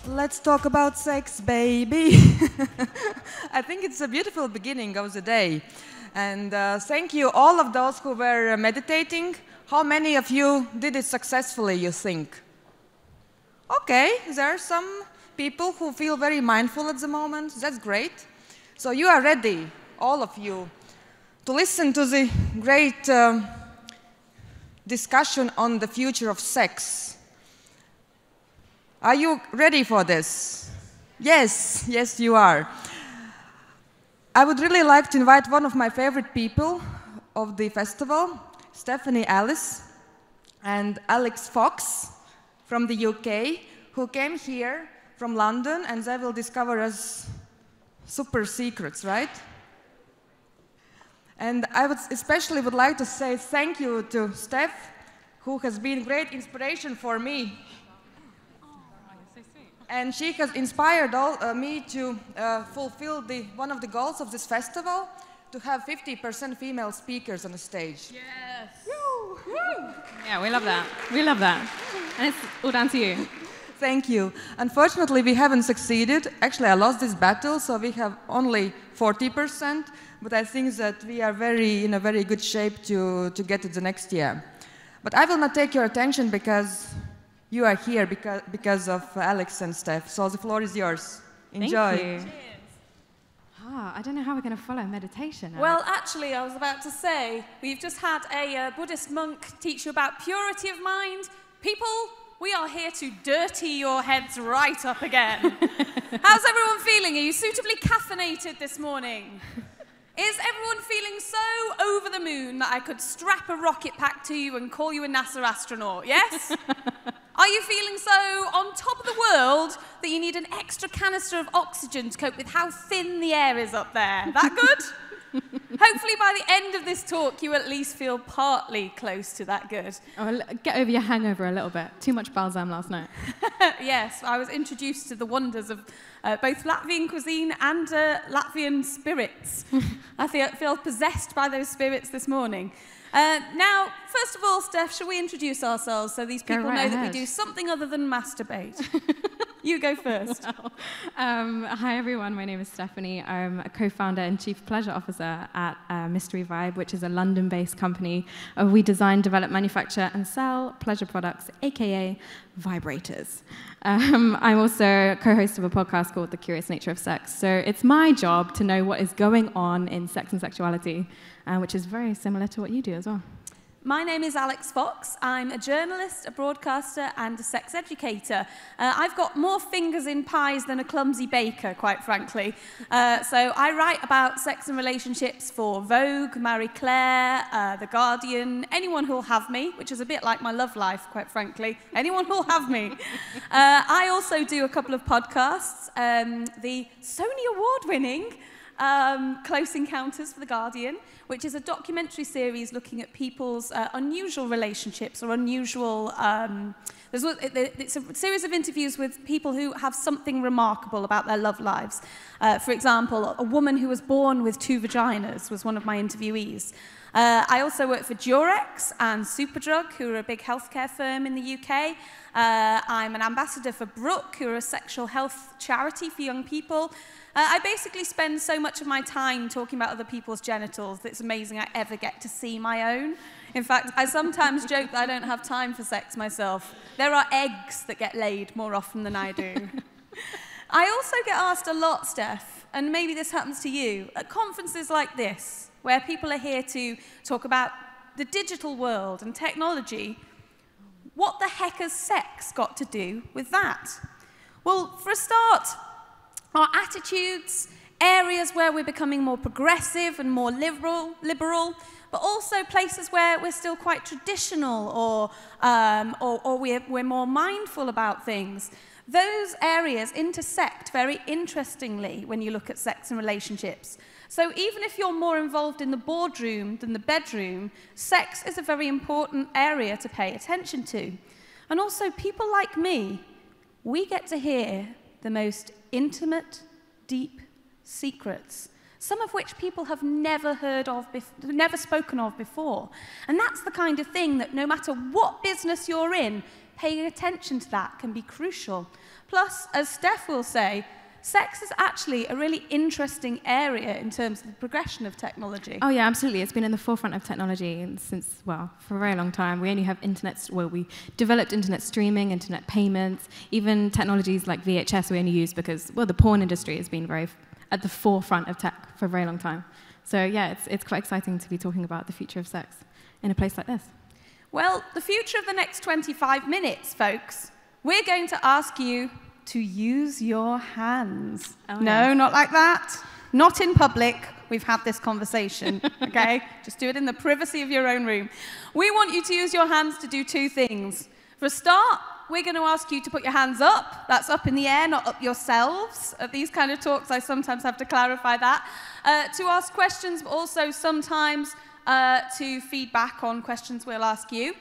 Let's talk about sex, baby. I think it's a beautiful beginning of the day. And thank you, all of those who were meditating. How many of you did it successfully, you think? Okay, there are some people who feel very mindful at the moment. That's great. So you are ready, all of you, to listen to the great discussion on the future of sex. Are you ready for this? Yes, yes, you are. I would really like to invite one of my favorite people of the festival, Stephanie Alys and Alix Fox from the UK, who came here from London, and they will discover us super secrets, right? And I especially would like to say thank you to Steph, who has been great inspiration for me. And she has inspired me to fulfill one of the goals of this festival, to have 50% female speakers on the stage. Yes. Woo! Woo! Yeah, we love that. We love that. And it's all down to you. Thank you. Unfortunately, we haven't succeeded. Actually, I lost this battle, so we have only 40%. But I think that we are in a very good shape to get it the next year. But I will not take your attention because you are here because of Alix and Steph. So the floor is yours. Enjoy. Thank you. Cheers. I don't know how we're going to follow meditation. Alix. Well, actually, I was about to say, we've just had a Buddhist monk teach you about purity of mind. People, we are here to dirty your heads right up again. How's everyone feeling? Are you suitably caffeinated this morning? Is everyone feeling so over the moon that I could strap a rocket pack to you and call you a NASA astronaut, yes? Are you feeling so on top of the world that you need an extra canister of oxygen to cope with how thin the air is up there? That good? Hopefully by the end of this talk, you at least feel partly close to that good. Oh, get over your hangover a little bit. Too much balsam last night. Yes, I was introduced to the wonders of both Latvian cuisine and Latvian spirits. I feel possessed by those spirits this morning. Now, first of all, Steph, shall we introduce ourselves so these people know that we do something other than masturbate? You go first. Well, hi, everyone. My name is Stephanie. I'm a co-founder and chief pleasure officer at Mysteryvibe, which is a London-based company. We design, develop, manufacture, and sell pleasure products, a.k.a. vibrators. I'm also co-host of a podcast called The Curious Nature of Sex. So it's my job to know what is going on in sex and sexuality, which is very similar to what you do as well. My name is Alix Fox. I'm a journalist, a broadcaster, and a sex educator. I've got more fingers in pies than a clumsy baker, quite frankly. So I write about sex and relationships for Vogue, Marie Claire, The Guardian, anyone who'll have me, which is a bit like my love life, quite frankly. Anyone who'll have me. I also do a couple of podcasts. The Sony Award-winning Close Encounters for The Guardian, which is a documentary series looking at people's unusual relationships or unusual... it's a series of interviews with people who have something remarkable about their love lives. For example, a woman who was born with 2 vaginas was one of my interviewees. I also work for Durex and Superdrug, who are a big healthcare firm in the UK. I'm an ambassador for Brooke, who are a sexual health charity for young people. I basically spend so much of my time talking about other people's genitals that it's amazing I ever get to see my own. In fact, I sometimes joke that I don't have time for sex myself. There are eggs that get laid more often than I do. I also get asked a lot, Steph, and maybe this happens to you, at conferences like this, where people are here to talk about the digital world and technology. What the heck has sex got to do with that? Well, for a start, our attitudes, areas where we're becoming more progressive and more liberal, but also places where we're still quite traditional or we're more mindful about things. Those areas intersect very interestingly when you look at sex and relationships. So even if you're more involved in the boardroom than the bedroom, sex is a very important area to pay attention to. And also, people like me, we get to hear the most intimate, deep secrets, some of which people have never heard of, never spoken of before. And that's the kind of thing that no matter what business you're in, paying attention to that can be crucial. Plus, as Steph will say, sex is actually a really interesting area in terms of the progression of technology. Oh yeah, absolutely. It's been in the forefront of technology since, well, for a very long time. We only have internet, well, we developed internet streaming, internet payments, even technologies like VHS we only use because, well, the porn industry has been very at the forefront of tech for a very long time. So yeah, it's quite exciting to be talking about the future of sex in a place like this. Well, the future of the next 25 minutes, folks, we're going to ask you to use your hands. Oh, no, yeah. not like that. Not in public. We've had this conversation, okay? Just do it in the privacy of your own room. We want you to use your hands to do two things. For a start, we're going to ask you to put your hands up. That's up in the air, not up yourselves. At these kind of talks, I sometimes have to clarify that. To ask questions, but also sometimes to feedback on questions we'll ask you.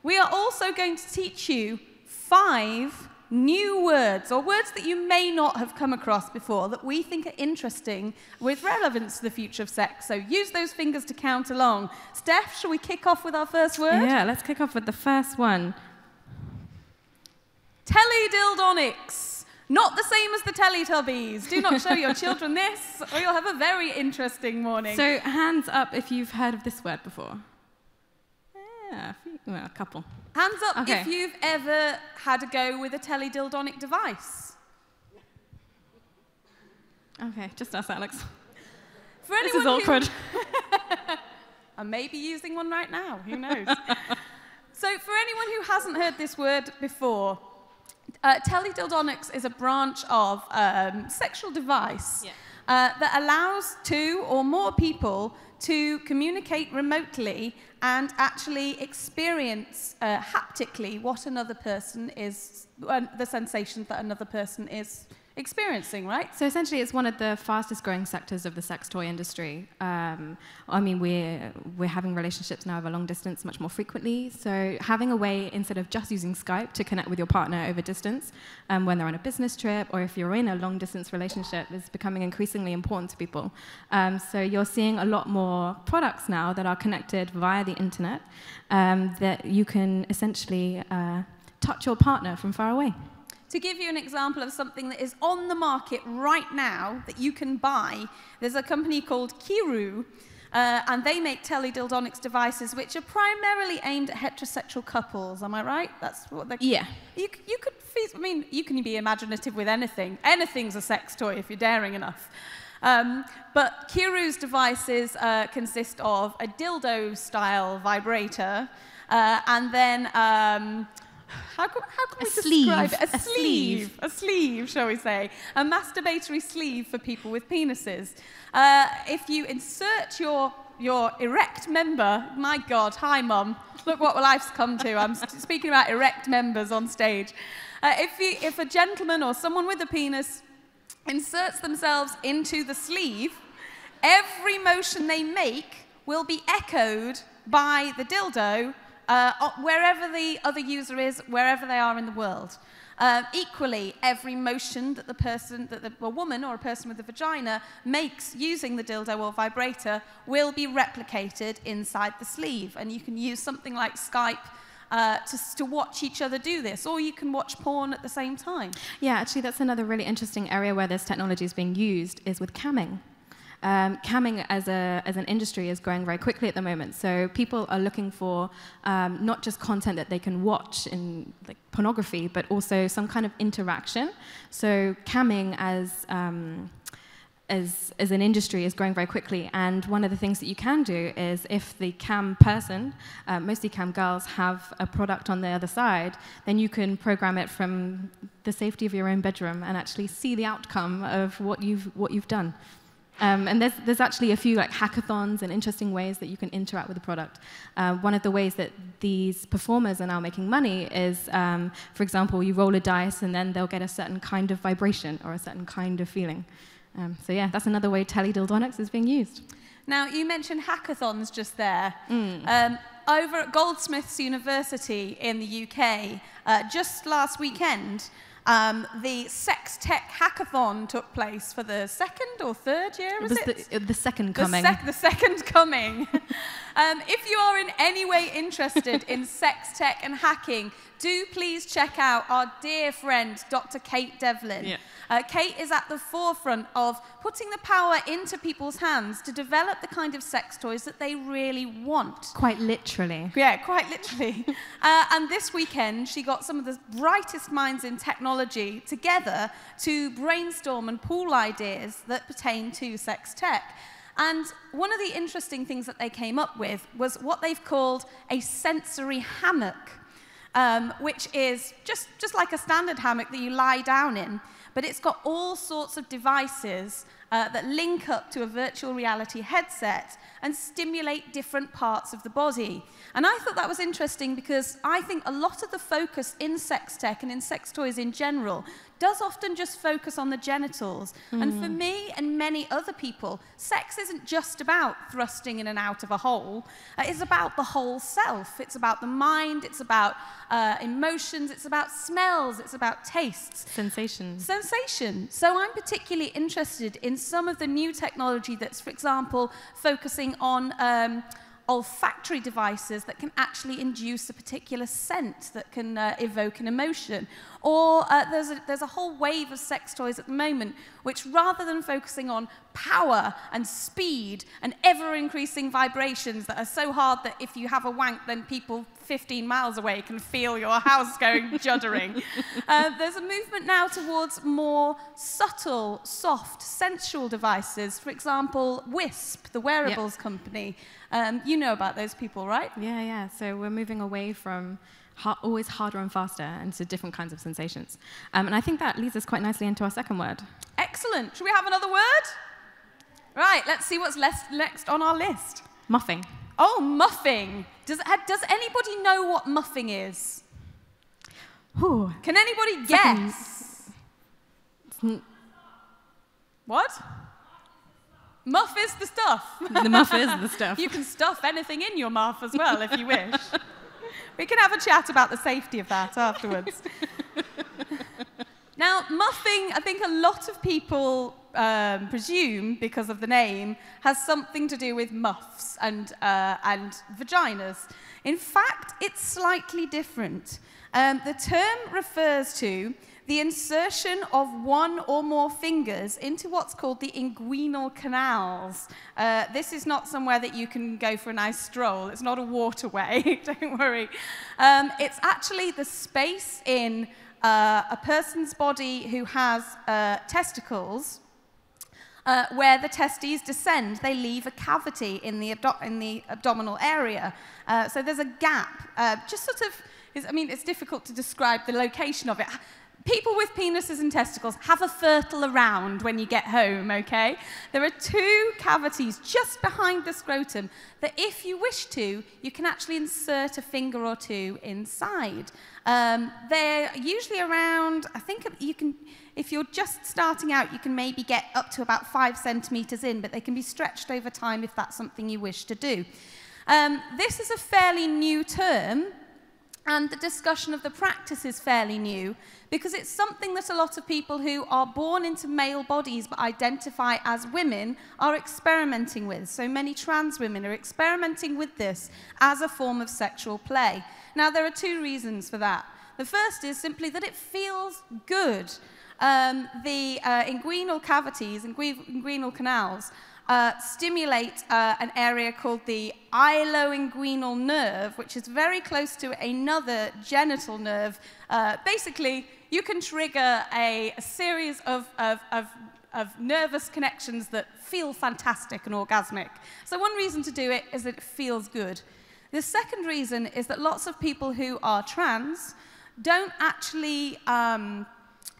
We are also going to teach you 5 new words, or words that you may not have come across before, that we think are interesting with relevance to the future of sex. So use those fingers to count along. Steph, shall we kick off with our first word? Yeah, let's kick off with the first one. Teledildonics. Not the same as the Teletubbies. Do not show your children this, or you'll have a very interesting morning. So hands up if you've heard of this word before. Yeah, well, a couple. Hands up Okay. if you've ever had a go with a teledildonic device. Okay, just us, Alex. For This anyone is awkward. I may be using one right now, who knows? So for anyone who hasn't heard this word before, teledildonics is a branch of sexual device that allows 2 or more people to communicate remotely and actually experience haptically what another person is, the sensations that another person is experiencing, right? So essentially, it's one of the fastest growing sectors of the sex toy industry. I mean, we're having relationships now over long distance much more frequently. So having a way, instead of just using Skype, to connect with your partner over distance when they're on a business trip, or if you're in a long distance relationship, is becoming increasingly important to people. So you're seeing a lot more products now that are connected via the internet that you can essentially touch your partner from far away. To give you an example of something that is on the market right now that you can buy, there's a company called Kiru, and they make teledildonics devices which are primarily aimed at heterosexual couples. Am I right? That's what they. Yeah. You could. I mean, you can be imaginative with anything. Anything's a sex toy if you're daring enough. But Kiru's devices consist of a dildo-style vibrator, and then. How can we describe it? A sleeve, shall we say. A masturbatory sleeve for people with penises. If you insert your erect member, my God, hi Mum, look what life's come to. I'm speaking about erect members on stage. If a gentleman or someone with a penis inserts themselves into the sleeve, every motion they make will be echoed by the dildo wherever the other user is, wherever they are in the world. Equally, every motion that a woman or a person with a vagina makes using the dildo or vibrator will be replicated inside the sleeve. And you can use something like Skype to watch each other do this, or you can watch porn at the same time. Yeah, actually, that's another really interesting area where this technology is being used, is with camming. Camming as an industry is growing very quickly at the moment. So people are looking for not just content that they can watch in like pornography, but also some kind of interaction. So camming as an industry is growing very quickly. And one of the things that you can do is, if the cam person, mostly cam girls, have a product on the other side, then you can program it from the safety of your own bedroom and actually see the outcome of what you've done. And there's actually a few like hackathons and interesting ways that you can interact with the product. One of the ways that these performers are now making money is, for example, you roll a dice and then they'll get a certain kind of vibration or a certain kind of feeling. So yeah, that's another way teledildonics is being used. Now, you mentioned hackathons just there. Over at Goldsmiths University in the UK, just last weekend, the Sex Tech Hackathon took place for the second or third year, was it? The second coming. The second coming. If you are in any way interested in sex tech and hacking, do please check out our dear friend, Dr. Kate Devlin. Yeah. Kate is at the forefront of putting the power into people's hands to develop the kind of sex toys that they really want. Quite literally. Yeah, quite literally. And this weekend, she got some of the brightest minds in technology together to brainstorm and pool ideas that pertain to sex tech. And one of the interesting things that they came up with was what they've called a sensory hammock, which is just like a standard hammock that you lie down in, but it's got all sorts of devices that link up to a virtual reality headset and stimulate different parts of the body. And I thought that was interesting because I think a lot of the focus in sex tech and in sex toys in general does often just focus on the genitals. And for me and many other people, sex isn't just about thrusting in and out of a hole. It's about the whole self. It's about the mind, it's about emotions, it's about smells, it's about tastes. Sensations. Sensation. So I'm particularly interested in some of the new technology that's, for example, focusing on olfactory devices that can actually induce a particular scent that can evoke an emotion. Or there's a whole wave of sex toys at the moment which, rather than focusing on power and speed and ever-increasing vibrations that are so hard that if you have a wank, then people 15 miles away can feel your house going juddering. There's a movement now towards more subtle, soft, sensual devices. For example, Wisp, the wearables company. You know about those people, right? Yeah. So we're moving away from always harder and faster into different kinds of sensations. And I think that leads us quite nicely into our second word. Excellent. Should we have another word? Right, let's see what's next on our list. Muffing. Oh, muffing. Does anybody know what muffing is? Ooh. Can anybody guess? What? Muff is the stuff. The muff is the stuff. You can stuff anything in your muff as well if you wish. We can have a chat about the safety of that afterwards. Now, muffing, I think a lot of people presume, because of the name, has something to do with muffs and vaginas. In fact, it's slightly different. The term refers to the insertion of one or more fingers into what's called the inguinal canals. This is not somewhere that you can go for a nice stroll. It's not a waterway, don't worry. It's actually the space in a person's body who has testicles, where the testes descend. They leave a cavity in the abdominal area. So there's a gap. Just sort of, it's difficult to describe the location of it. People with penises and testicles, have a fertile around when you get home, okay? There are two cavities just behind the scrotum that, if you wish to, you can actually insert a finger or two inside. They're usually around, I think you can, if you're just starting out, you can maybe get up to about 5 centimeters in, but they can be stretched over time if that's something you wish to do. This is a fairly new term, and the discussion of the practice is fairly new, because it's something that a lot of people who are born into male bodies but identify as women are experimenting with. So many trans women are experimenting with this as a form of sexual play. Now, there are two reasons for that. The first is simply that it feels good. The inguinal cavities, inguinal canals, stimulate an area called the ilo-inguinal nerve, which is very close to another genital nerve. Basically, you can trigger a series of nervous connections that feel fantastic and orgasmic. So one reason to do it is that it feels good. The second reason is that lots of people who are trans don't actually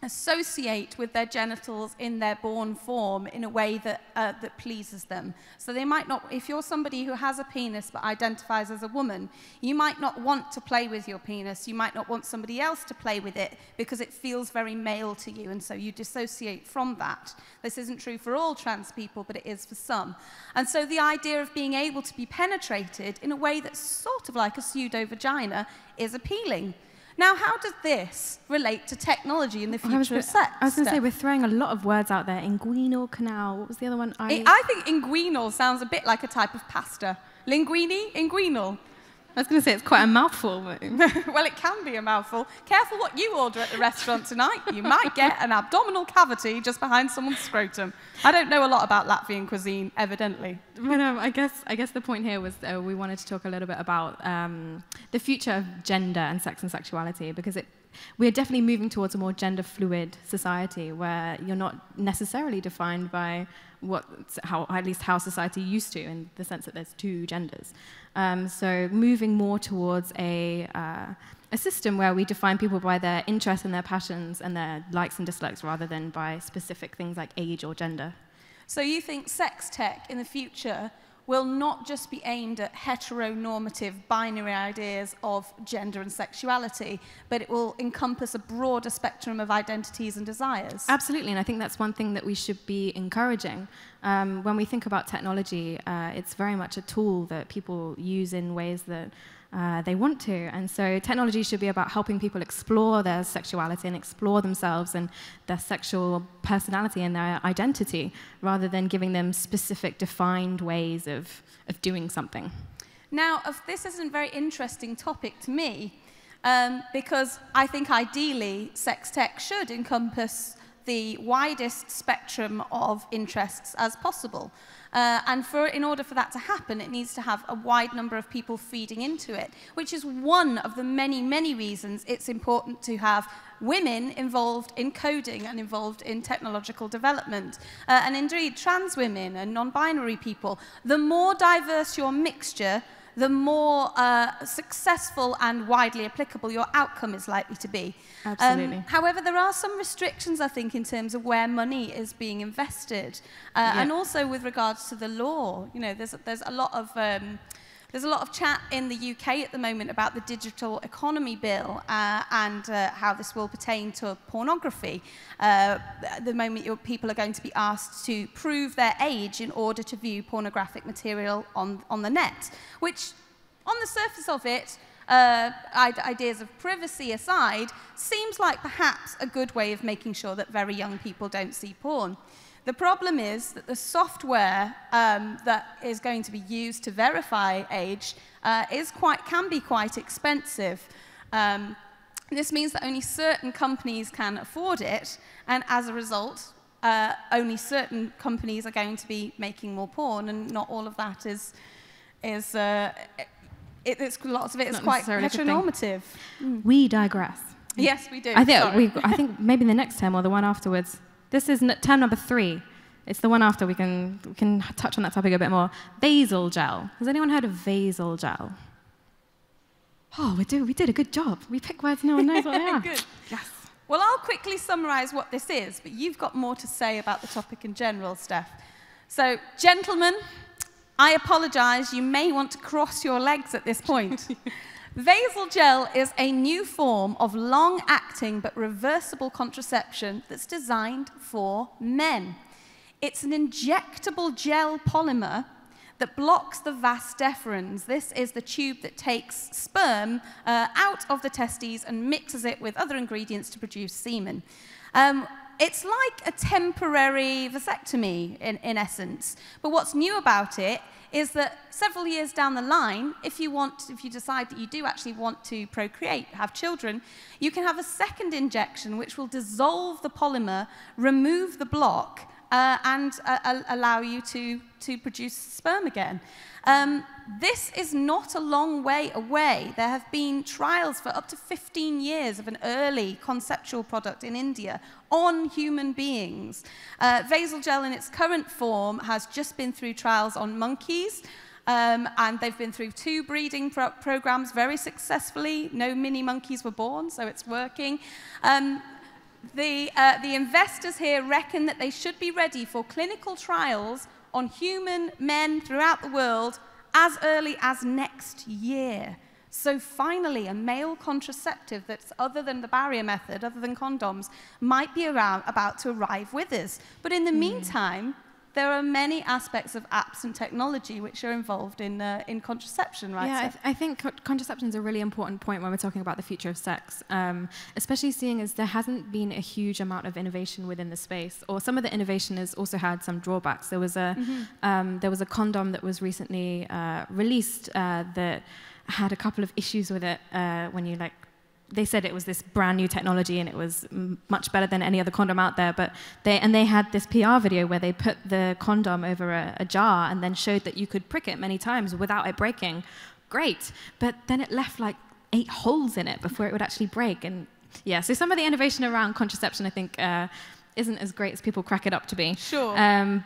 associate with their genitals in their born form in a way that pleases them. So they might not, if you're somebody who has a penis but identifies as a woman, you might not want to play with your penis, you might not want somebody else to play with it because it feels very male to you, and so you dissociate from that. This isn't true for all trans people, but it is for some. And so the idea of being able to be penetrated in a way that's sort of like a pseudo-vagina is appealing. Now, how does this relate to technology in the future of sex? I was going to say, we're throwing a lot of words out there. Inguinal canal. What was the other one? I think inguinal sounds a bit like a type of pasta. Linguini, inguinal. I was going to say it's quite a mouthful. But Well, it can be a mouthful. Careful what you order at the restaurant tonight. You might get an abdominal cavity just behind someone's scrotum. I don't know a lot about Latvian cuisine, evidently. But I guess the point here was we wanted to talk a little bit about the future of gender and sex and sexuality, because we're definitely moving towards a more gender fluid society where you're not necessarily defined by at least how society used to, in the sense that there's two genders. So moving more towards a system where we define people by their interests and their passions and their likes and dislikes, rather than by specific things like age or gender. So you think sex tech in the future will not just be aimed at heteronormative binary ideas of gender and sexuality, but it will encompass a broader spectrum of identities and desires? Absolutely, and I think that's one thing that we should be encouraging. When we think about technology, it's very much a tool that people use in ways that they want to. And so technology should be about helping people explore their sexuality and explore themselves and their sexual personality and their identity, rather than giving them specific defined ways of doing something. Now, this is a very interesting topic to me, because I think ideally sex tech should encompass the widest spectrum of interests as possible. And in order for that to happen, it needs to have a wide number of people feeding into it, which is one of the many, many reasons it's important to have women involved in coding and involved in technological development. And indeed, trans women and non-binary people. The more diverse your mixture, the more successful and widely applicable your outcome is likely to be. Absolutely. However, there are some restrictions, I think, in terms of where money is being invested, and also with regards to the law. You know, there's a lot of chat in the UK at the moment about the Digital Economy Bill and how this will pertain to pornography. At the moment, people are going to be asked to prove their age in order to view pornographic material on the net, which, on the surface of it, ideas of privacy aside, seems like perhaps a good way of making sure that very young people don't see porn. The problem is that the software that is going to be used to verify age can be quite expensive. This means that only certain companies can afford it, and as a result, only certain companies are going to be making more porn, and not all of that lots of it is quite heteronormative. We digress. Yes, we do. I think maybe the next term or the one afterwards. This is term number 3. It's the one after we can touch on that topic a bit more. Vasal gel. Has anyone heard of vasal gel? Oh, we did a good job. We pick words no one knows what they are. Good. Yes. Well, I'll quickly summarize what this is, but you've got more to say about the topic in general, Steph. So, gentlemen, I apologize. You may want to cross your legs at this point. Vasal gel is a new form of long-acting but reversible contraception that's designed for men. It's an injectable gel polymer that blocks the vas deferens. This is the tube that takes sperm out of the testes and mixes it with other ingredients to produce semen. It's like a temporary vasectomy in essence, but what's new about it is that several years down the line, if you decide that you do actually want to procreate, have children, you can have a second injection which will dissolve the polymer, remove the block, and allow you to produce sperm again. This is not a long way away. There have been trials for up to 15 years of an early conceptual product in India on human beings. Vasal gel in its current form has just been through trials on monkeys, and they've been through 2 breeding programs very successfully. No mini monkeys were born, so it's working. The investors here reckon that they should be ready for clinical trials on human men throughout the world as early as next year. So finally, a male contraceptive that's other than the barrier method, other than condoms, might be about to arrive with us. But in the meantime, there are many aspects of apps and technology which are involved in contraception, right? Yeah, I think contraception is a really important point when we're talking about the future of sex, especially seeing as there hasn't been a huge amount of innovation within the space, or some of the innovation has also had some drawbacks. There was a condom that was recently released that had a couple of issues with it when you they said it was this brand new technology and it was much better than any other condom out there, but they had this PR video where they put the condom over a jar and then showed that you could prick it many times without it breaking. Great, but then it left like 8 holes in it before it would actually break. And yeah, so some of the innovation around contraception, I think, isn't as great as people crack it up to be. Sure.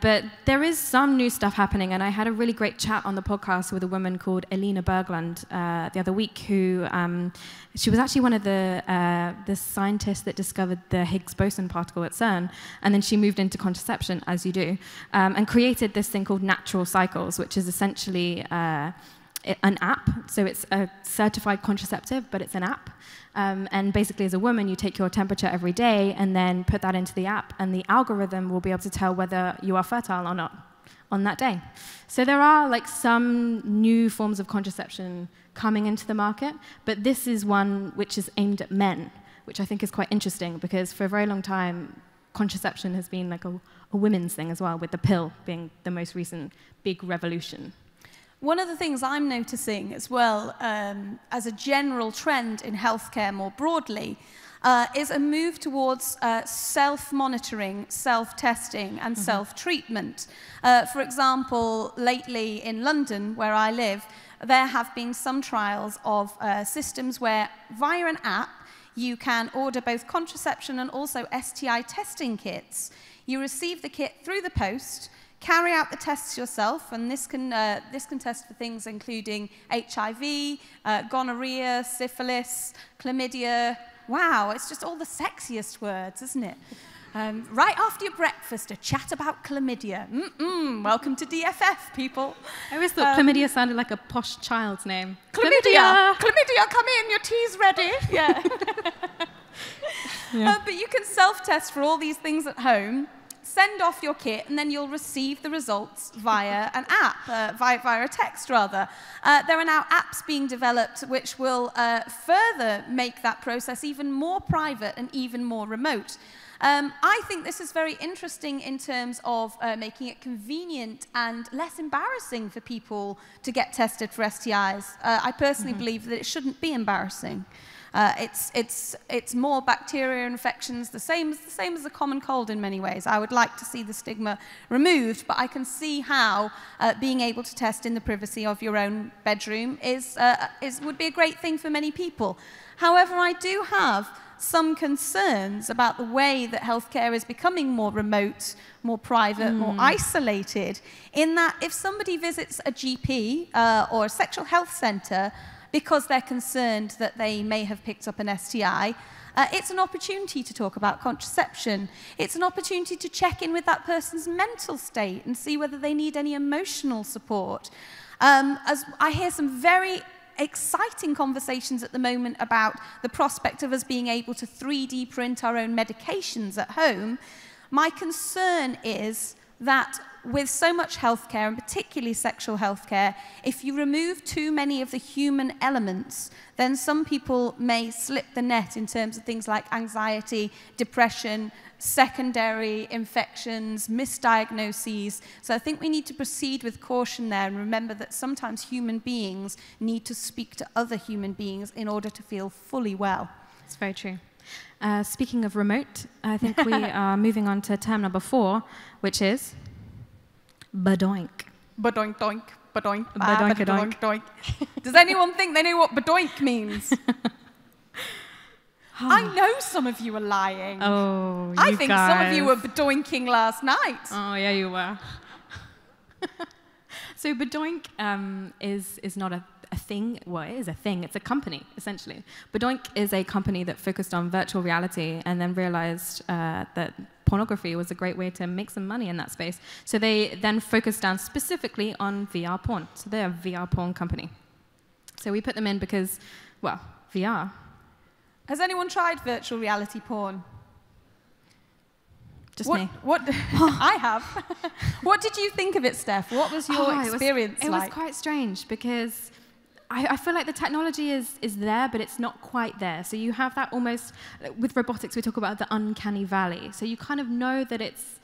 But there is some new stuff happening, and I had a really great chat on the podcast with a woman called Elina Berglund the other week, who she was actually one of the scientists that discovered the Higgs boson particle at CERN, and then she moved into contraception, as you do, and created this thing called Natural Cycles, which is essentially an app. So it's a certified contraceptive, but it's an app. And basically, as a woman, you take your temperature every day and then put that into the app, and the algorithm will be able to tell whether you are fertile or not on that day. So there are like some new forms of contraception coming into the market, but this is one which is aimed at men, which I think is quite interesting because for a very long time, contraception has been like a women's thing as well, with the pill being the most recent big revolution. One of the things I'm noticing as well, as a general trend in healthcare more broadly, is a move towards self-monitoring, self-testing, and self-treatment. For example, lately in London, where I live, there have been some trials of systems where, via an app, you can order both contraception and also STI testing kits. You receive the kit through the post, carry out the tests yourself, and this can test for things including HIV, gonorrhea, syphilis, chlamydia. Wow, it's just all the sexiest words, isn't it? Right after your breakfast, a chat about chlamydia. Welcome to DFF, people. I always thought chlamydia sounded like a posh child's name. Chlamydia! Chlamydia, come in, your tea's ready. Yeah. Yeah. But you can self-test for all these things at home, send off your kit, and then you'll receive the results via an app, via a text, rather. There are now apps being developed which will further make that process even more private and even more remote. I think this is very interesting in terms of making it convenient and less embarrassing for people to get tested for STIs. I personally believe that it shouldn't be embarrassing. It's more bacterial infections, the same as the common cold in many ways. I would like to see the stigma removed, but I can see how being able to test in the privacy of your own bedroom would be a great thing for many people. However, I do have some concerns about the way that healthcare is becoming more remote, more private, more isolated, in that if somebody visits a GP or a sexual health centre because they're concerned that they may have picked up an STI, it's an opportunity to talk about contraception. It's an opportunity to check in with that person's mental state and see whether they need any emotional support. As I hear some very exciting conversations at the moment about the prospect of us being able to 3D print our own medications at home, my concern is that with so much healthcare, and particularly sexual healthcare, if you remove too many of the human elements, then some people may slip the net in terms of things like anxiety, depression, secondary infections, misdiagnoses. So I think we need to proceed with caution there and remember that sometimes human beings need to speak to other human beings in order to feel fully well. It's very true. Speaking of remote, I think we are moving on to term number 4, which is badoink. Badoink, doink, badoink, Badoink, badoink, doink. Does anyone think they know what badoink means? I know some of you are lying. Oh, I think some of you were badoinking last night. Oh, yeah, you were. So badoink is not a thing. Well, it is a thing. It's a company, essentially. Badoink is a company that focused on virtual reality and then realized that pornography was a great way to make some money in that space. So they then focused down specifically on VR porn. So they're a VR porn company. So we put them in because, well, VR. Has anyone tried virtual reality porn? Just me. I have. What did you think of it, Steph? What was your experience like? It was quite strange because I feel like the technology is there, but it's not quite there. So you have that almost, with robotics, we talk about the uncanny valley. So you kind of know that it's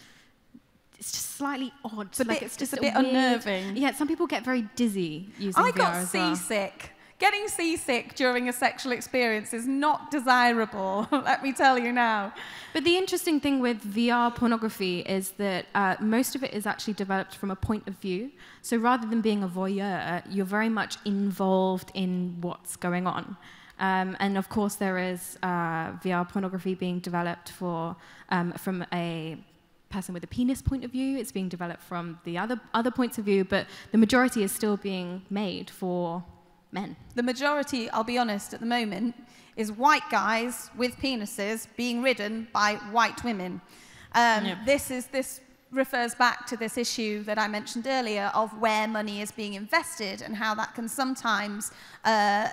just slightly odd. It's just a bit unnerving. Yeah, some people get very dizzy using VR as well. I got seasick. getting seasick during a sexual experience is not desirable, let me tell you now. But the interesting thing with VR pornography is that most of it is actually developed from a point of view. So rather than being a voyeur, you're very much involved in what's going on. And of course, there is VR pornography being developed from a person with a penis point of view. It's being developed from the other points of view, but the majority is still being made for men. The majority, I'll be honest, at the moment, is white guys with penises being ridden by white women. This refers back to this issue that I mentioned earlier of where money is being invested and how that can sometimes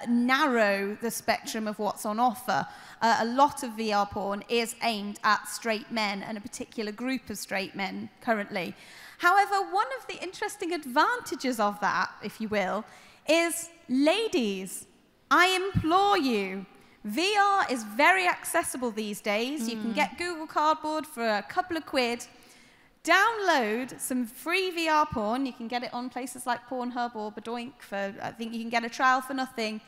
narrow the spectrum of what's on offer. A lot of VR porn is aimed at straight men and a particular group of straight men currently. However, one of the interesting advantages of that, if you will, is ladies, I implore you, VR is very accessible these days. You can get Google Cardboard for a couple of quid. Download some free VR porn. You can get it on places like Pornhub or Badoink for, I think you can get a trial for nothing,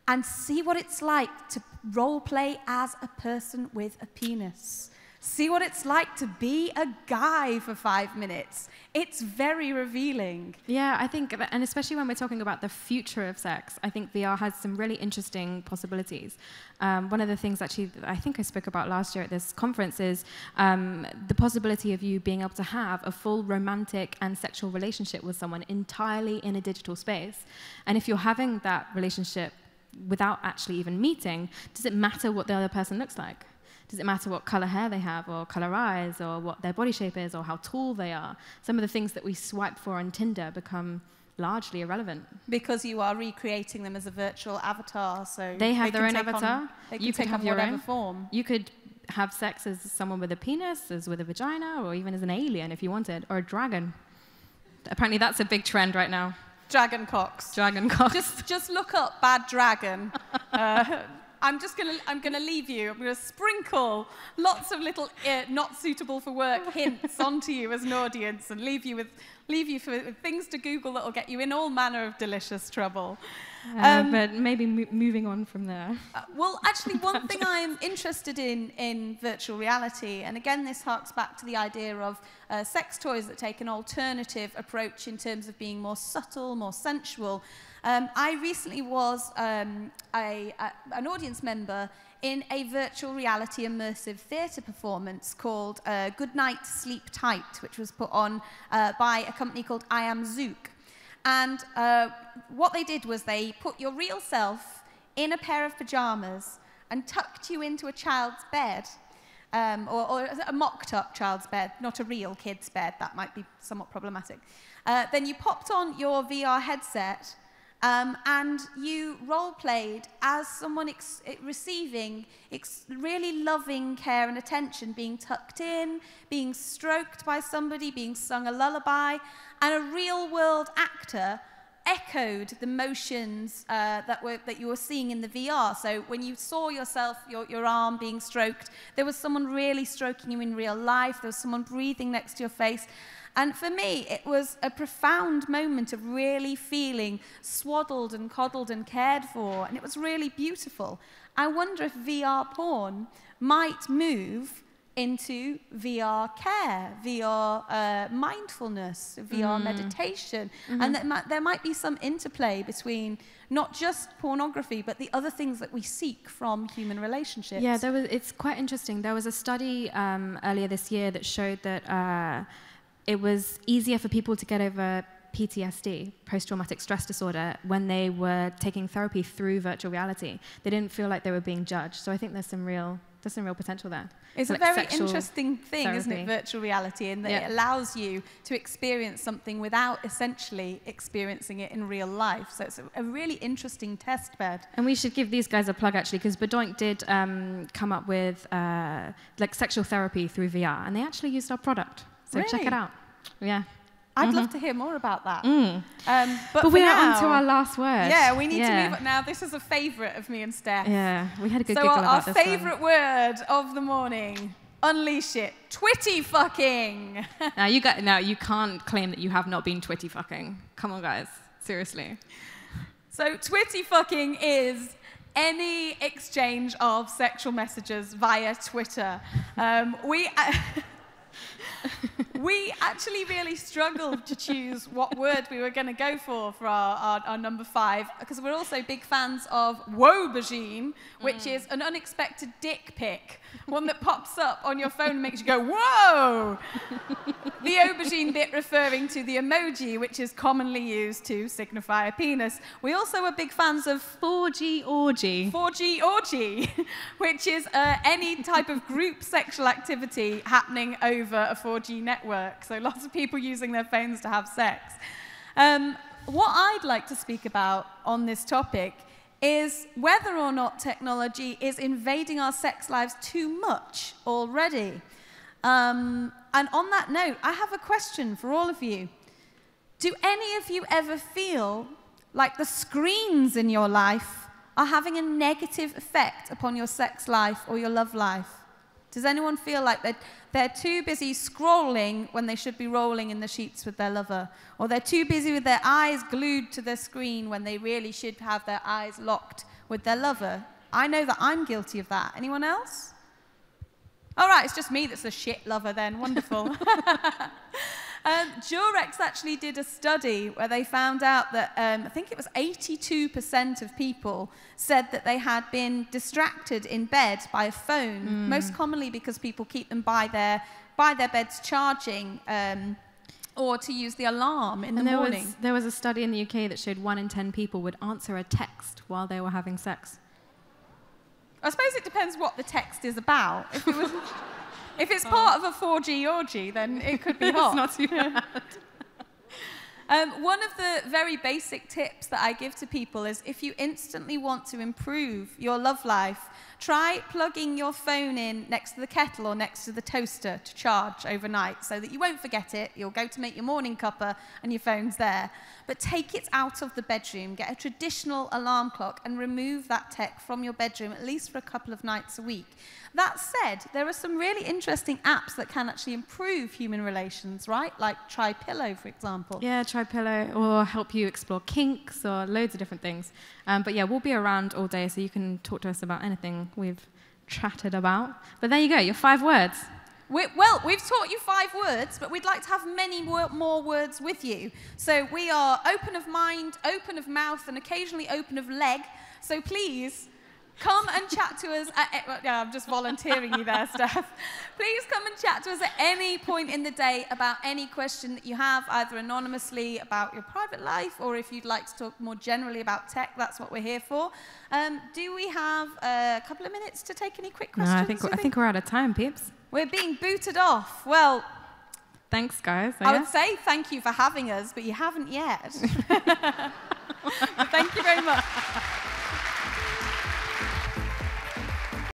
and see what it's like to role play as a person with a penis. See what it's like to be a guy for 5 minutes. It's very revealing. Yeah, I think, and especially when we're talking about the future of sex, I think VR has some really interesting possibilities. One of the things actually that I think I spoke about last year at this conference is the possibility of you being able to have a full romantic and sexual relationship with someone entirely in a digital space. And if you're having that relationship without actually even meeting, does it matter what the other person looks like? Does it matter what color hair they have, or color eyes, or what their body shape is, or how tall they are? Some of the things that we swipe for on Tinder become largely irrelevant. Because you are recreating them as a virtual avatar, so they have their own avatar. You could have your own form. You could have sex as someone with a penis, as with a vagina, or even as an alien if you wanted, or a dragon. Apparently that's a big trend right now. Dragon cocks. Dragon cocks. Just look up bad dragon. I'm gonna leave you. I'm gonna sprinkle lots of little not suitable for work hints onto you as an audience, and leave you for things to Google that will get you in all manner of delicious trouble. But maybe moving on from there. Well, actually, one thing I'm interested in virtual reality, and again, this harks back to the idea of sex toys that take an alternative approach in terms of being more subtle, more sensual. I recently was an audience member in a virtual reality immersive theatre performance called Good Night, Sleep Tight, which was put on by a company called I Am Zook. And what they did was they put your real self in a pair of pajamas and tucked you into a child's bed, or a mocked-up child's bed, not a real kid's bed. That might be somewhat problematic. Then you popped on your VR headset, and you role-played as someone receiving really loving care and attention, being tucked in, being stroked by somebody, being sung a lullaby, and a real-world actor echoed the motions that you were seeing in the VR. So when you saw yourself, your arm being stroked, there was someone really stroking you in real life, there was someone breathing next to your face. And for me, it was a profound moment of really feeling swaddled and coddled and cared for, and it was really beautiful. I wonder if VR porn might move into VR care, VR mindfulness, VR meditation, and that there might be some interplay between not just pornography, but the other things that we seek from human relationships. Yeah, it's quite interesting. There was a study earlier this year that showed that it was easier for people to get over PTSD, post-traumatic stress disorder, when they were taking therapy through virtual reality. They didn't feel like they were being judged. So I think there's some real potential there. It's a very interesting thing, therapy. Isn't it, virtual reality, in that it allows you to experience something without essentially experiencing it in real life. So it's a really interesting test bed. And we should give these guys a plug, actually, because Badoink did come up with like sexual therapy through VR, and they actually used our product. So check it out. Yeah. I'd love to hear more about that. But we are on to our last word. Yeah, we need to move on now. This is a favourite of me and Steph. Yeah, we had a good giggle about this one. So our favourite word of the morning, unleash it, twitty fucking. Now you can't claim that you have not been twitty fucking. Come on, guys, seriously. So twitty fucking is any exchange of sexual messages via Twitter. We actually really struggled to choose what word we were going to go for our number 5, because we're also big fans of woebagine, which is an unexpected dick pic, one that pops up on your phone and makes you go, whoa! The aubergine bit referring to the emoji, which is commonly used to signify a penis. We also are big fans of 4G orgy. 4G orgy, which is any type of group sexual activity happening over a 4G network. So lots of people using their phones to have sex. What I'd like to speak about on this topic is whether or not technology is invading our sex lives too much already. And on that note, I have a question for all of you. Do any of you ever feel like the screens in your life are having a negative effect upon your sex life or your love life? Does anyone feel like they're too busy scrolling when they should be rolling in the sheets with their lover? Or they're too busy with their eyes glued to their screen when they really should have their eyes locked with their lover? I know that I'm guilty of that. Anyone else? All right, it's just me that's a shit lover then. Wonderful. Durex actually did a study where they found out that I think it was 82% of people said that they had been distracted in bed by a phone, most commonly because people keep them by their beds charging or to use the alarm in the morning. There was a study in the UK that showed 1 in 10 people would answer a text while they were having sex. I suppose it depends what the text is about. If it's part of a 4G orgy, then it could be hot. It's not too bad. One of the very basic tips that I give to people is if you instantly want to improve your love life, try plugging your phone in next to the kettle or next to the toaster to charge overnight so that you won't forget it. You'll go to make your morning cuppa and your phone's there. But take it out of the bedroom, get a traditional alarm clock and remove that tech from your bedroom at least for a couple of nights a week. That said, there are some really interesting apps that can actually improve human relations, right? Like TryPillow, for example. Yeah, TryPillow, or help you explore kinks, or loads of different things. But yeah, we'll be around all day, so you can talk to us about anything we've chatted about. But there you go, your 5 words. We've taught you 5 words, but we'd like to have many more words with you. So we are open of mind, open of mouth, and occasionally open of leg. So please, come and chat to us yeah, I'm just volunteering you there, Steph. Please come and chat to us at any point in the day about any question that you have, either anonymously about your private life, or if you'd like to talk more generally about tech, that's what we're here for. Do we have a couple of minutes to take any quick questions? No, I think we're out of time, peeps. We're being booted off. Well, thanks, guys. I would say thank you for having us, but you haven't yet. Thank you very much.